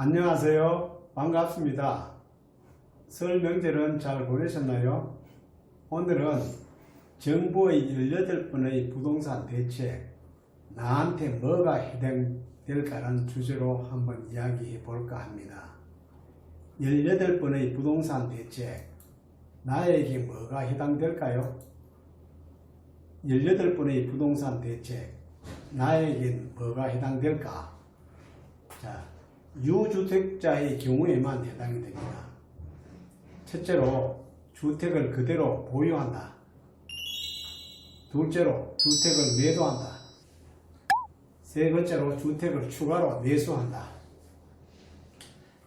안녕하세요. 반갑습니다. 설 명절은 잘 보내셨나요? 오늘은 정부의 18번의 부동산 대책, 나한테 뭐가 해당될까라는 주제로 한번 이야기해 볼까 합니다. 18번의 부동산 대책, 나에게 뭐가 해당될까요? 18번의 부동산 대책, 나에겐 뭐가 해당될까? 자, 유주택자의 경우에만 해당이 됩니다. 첫째로, 주택을 그대로 보유한다. 둘째로, 주택을 매도한다. 세 번째로, 주택을 추가로 매수한다.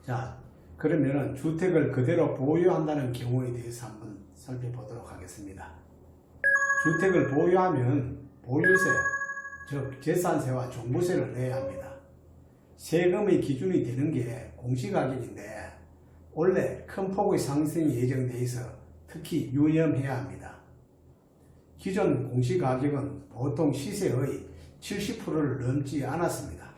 자, 그러면은 주택을 그대로 보유한다는 경우에 대해서 한번 살펴보도록 하겠습니다. 주택을 보유하면 보유세, 즉 재산세와 종부세를 내야 합니다. 세금의 기준이 되는 게 공시가격인데 원래 큰 폭의 상승이 예정되어 있어 특히 유념해야 합니다. 기존 공시가격은 보통 시세의 70%를 넘지 않았습니다.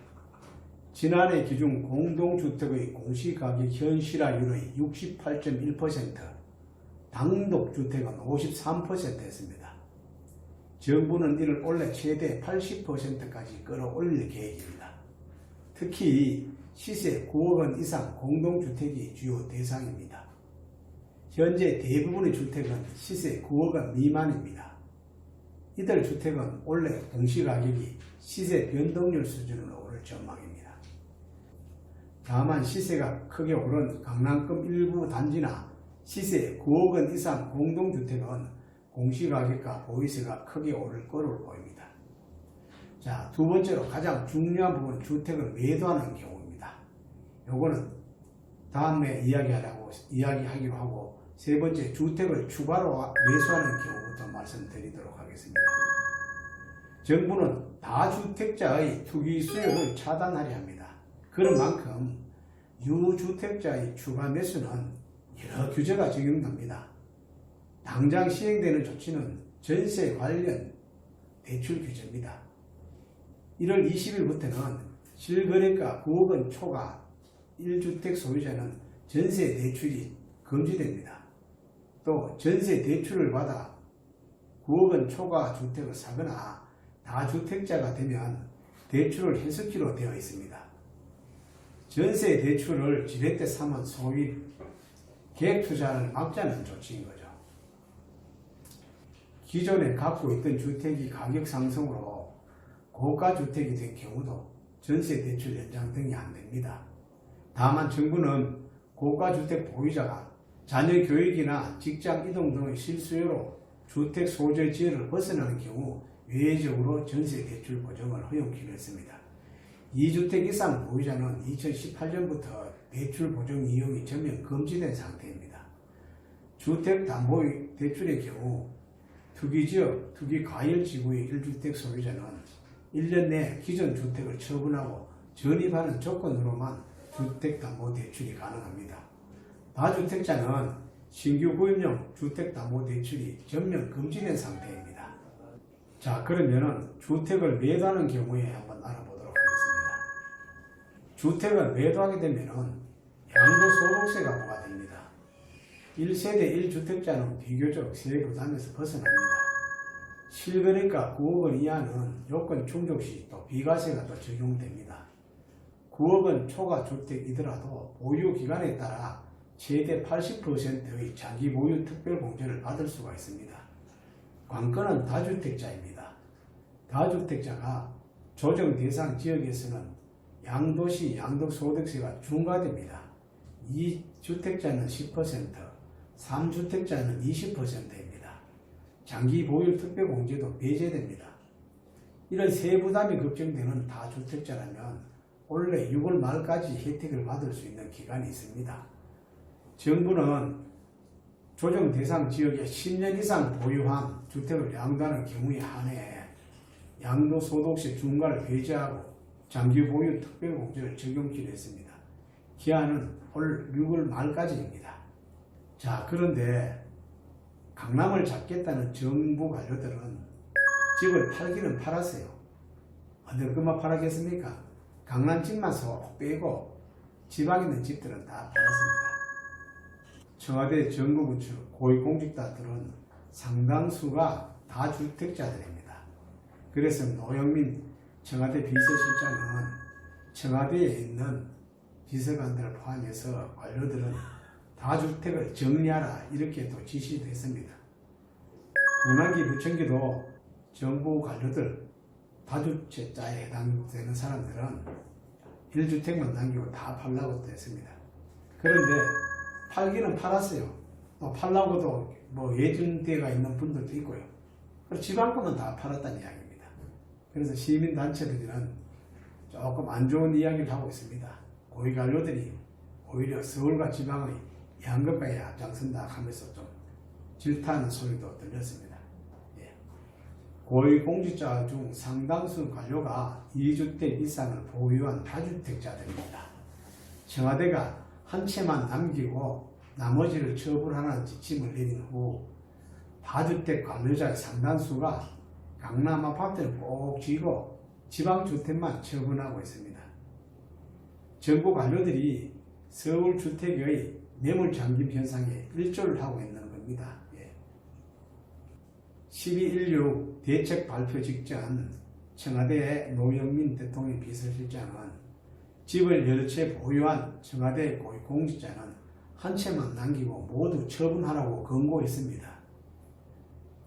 지난해 기준 공동주택의 공시가격 현실화율의 68.1%, 단독주택은 53%였습니다. 정부는 이를 올해 최대 80%까지 끌어올릴 계획입니다. 특히 시세 9억 원 이상 공동주택이 주요 대상입니다. 현재 대부분의 주택은 시세 9억 원 미만입니다. 이들 주택은 올해 공시가격이 시세 변동률 수준으로 오를 전망입니다. 다만 시세가 크게 오른 강남권 일부 단지나 시세 9억 원 이상 공동주택은 공시가격과 보유세가 크게 오를 것으로 보입니다. 자, 두 번째로 가장 중요한 부분, 주택을 매도하는 경우입니다. 요거는 다음에 이야기하기로 하고, 세 번째, 주택을 추가로 매수하는 경우부터 말씀드리도록 하겠습니다. 정부는 다주택자의 투기 수요를 차단하려 합니다. 그런 만큼 유주택자의 추가 매수는 여러 규제가 적용됩니다. 당장 시행되는 조치는 전세 관련 대출 규제입니다. 1월 20일부터는 실거래가 9억 원 초과 1주택 소유자는 전세 대출이 금지됩니다. 또 전세 대출을 받아 9억 원 초과 주택을 사거나 다주택자가 되면 대출을 해석키로 되어 있습니다. 전세 대출을 지렛대 삼은 소위 계획투자를 막자는 조치인 거죠. 기존에 갖고 있던 주택이 가격 상승으로 고가주택이 된 경우도 전세 대출 연장 등이 안 됩니다. 다만 정부는 고가주택 보유자가 자녀 교육이나 직장 이동 등의 실수요로 주택 소재 지역을 벗어나는 경우 외적으로 전세 대출 보증을 허용키로 했습니다. 2주택 이상 보유자는 2018년부터 대출 보증 이용이 전면 금지된 상태입니다. 주택담보대출의 경우 투기지역, 투기과열 지구의 1주택 소유자는 1년 내 기존 주택을 처분하고 전입하는 조건으로만 주택담보대출이 가능합니다. 다주택자는 신규 구입용 주택담보대출이 전면 금지된 상태입니다. 자, 그러면은 주택을 매도하는 경우에 한번 알아보도록 하겠습니다. 주택을 매도하게 되면은 양도소득세가 부과됩니다. 1세대 1주택자는 비교적 세액 부담에서 벗어납니다. 실거래가 9억 원 이하는 요건 충족 시 또 비과세가 또 적용됩니다. 9억 원 초과 주택이더라도 보유 기간에 따라 최대 80%의 장기 보유 특별공제를 받을 수가 있습니다. 관건은 다주택자입니다. 다주택자가 조정 대상 지역에서는 양도시 양도소득세가 중과됩니다. 2주택자는 10%, 3주택자는 20%입니다. 장기 보유 특별공제도 배제됩니다. 이런 세부담이 걱정되는 다주택자라면 올해 6월 말까지 혜택을 받을 수 있는 기간이 있습니다. 정부는 조정 대상 지역에 10년 이상 보유한 주택을 양도하는 경우에 한해 양도소득세 중과를 배제하고 장기 보유 특별공제를 적용키로 했습니다. 기한은 올 6월 말까지입니다. 자, 그런데 강남을 잡겠다는 정부 관료들은 집을 팔기는 팔았어요. 어느 것만 팔았겠습니까? 강남 집만 쏙 빼고 지방에 있는 집들은 다 팔았습니다. 청와대 정부부처 고위공직자들은 상당수가 다주택자들입니다. 그래서 노영민 청와대 비서실장은 청와대에 있는 비서관들을 포함해서 관료들은 다주택을 정리하라 이렇게 또 지시도 했습니다. 윤한기 부총리도 정부 관료들 다주택자에 해당되는 사람들은 1주택만 남기고 다 팔라고 했습니다. 그런데 팔기는 팔았어요. 또 팔라고도 뭐 예준대가 있는 분들도 있고요. 그리고 지방권은 다 팔았다는 이야기입니다. 그래서 시민단체들은 조금 안 좋은 이야기를 하고 있습니다. 고위관료들이 오히려 서울과 지방의 양극화에 앞장선다 하면서 좀 질타하는 소리도 들렸습니다. 예. 고위공직자 중 상당수 관료가 2주택 이상을 보유한 다주택자들입니다. 청와대가 한 채만 남기고 나머지를 처분하는 지침을 내린 후 다주택 관료자의 상당수가 강남 아파트를 꼭 쥐고 지방주택만 처분하고 있습니다. 정부 관료들이 서울 주택의 매물잠김 현상에 일조를 하고 있는 겁니다. 12.16 대책 발표 직전 청와대의 노영민 대통령 비서실장은 집을 여러 채 보유한 청와대 고위공직자는 한 채만 남기고 모두 처분하라고 권고했습니다.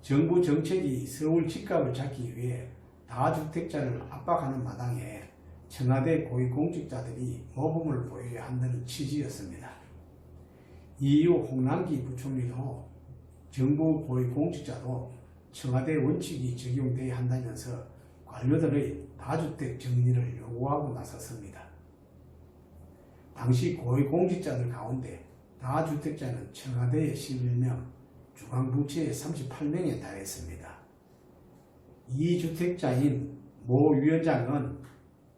정부 정책이 서울 집값을 잡기 위해 다주택자를 압박하는 마당에 청와대 고위공직자들이 모범을 보여야 한다는 취지였습니다. 이후 홍남기 부총리도 정부 고위공직자도 청와대 원칙이 적용돼야 한다면서 관료들의 다주택 정리를 요구하고 나섰습니다. 당시 고위공직자들 가운데 다주택자는 청와대에 11명, 중앙부처에 38명에 달했습니다. 이주택자인 모 위원장은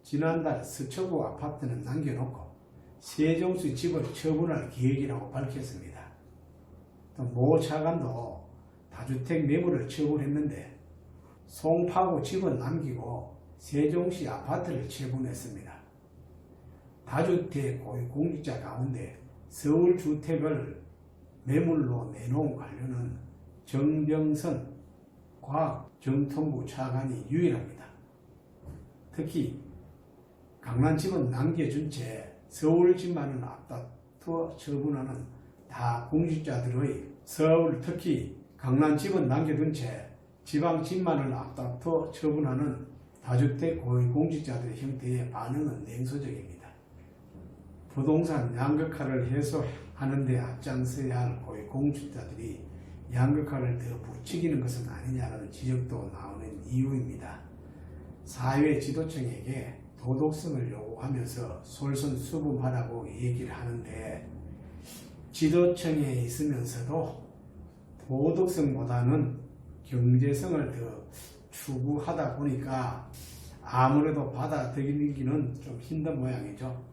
지난달 서초구 아파트는 남겨놓고 세종시 집을 처분할 계획이라고 밝혔습니다. 또 모 차관도 다주택 매물을 처분했는데 송파구 집은 남기고 세종시 아파트를 처분했습니다. 다주택 고위공직자 가운데 서울주택을 매물로 내놓은 관료는 정병선 과학정통부 차관이 유일합니다. 특히 강남집은 남겨준 채 서울집만을 앞다투어 처분하는 다공직자들의 서울 특히 강남집은 남겨둔 채 지방집만을 앞다투어 처분하는 다주택 고위공직자들의 형태의 반응은 냉소적입니다. 부동산 양극화를 해소하는 데 앞장서야 할 고위공직자들이 양극화를 더 부추기는 것은 아니냐는 지적도 나오는 이유입니다. 사회 지도층에게 도덕성을 요구하면서 솔선수범하라고 얘기를 하는데 지도층에 있으면서도 도덕성보다는 경제성을 더 추구하다 보니까 아무래도 받아들이기는 좀 힘든 모양이죠.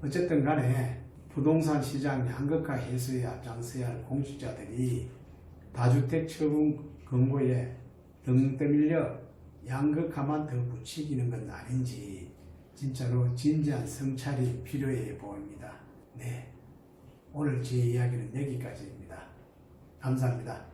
어쨌든 간에 부동산 시장 양극화 해소에 앞장서야 할 공직자들이 다주택 처분 권고에 등 떠밀려 양극화만 더 부추기는 건 아닌지 진짜로 진지한 성찰이 필요해 보입니다. 네, 오늘 제 이야기는 여기까지입니다. 감사합니다.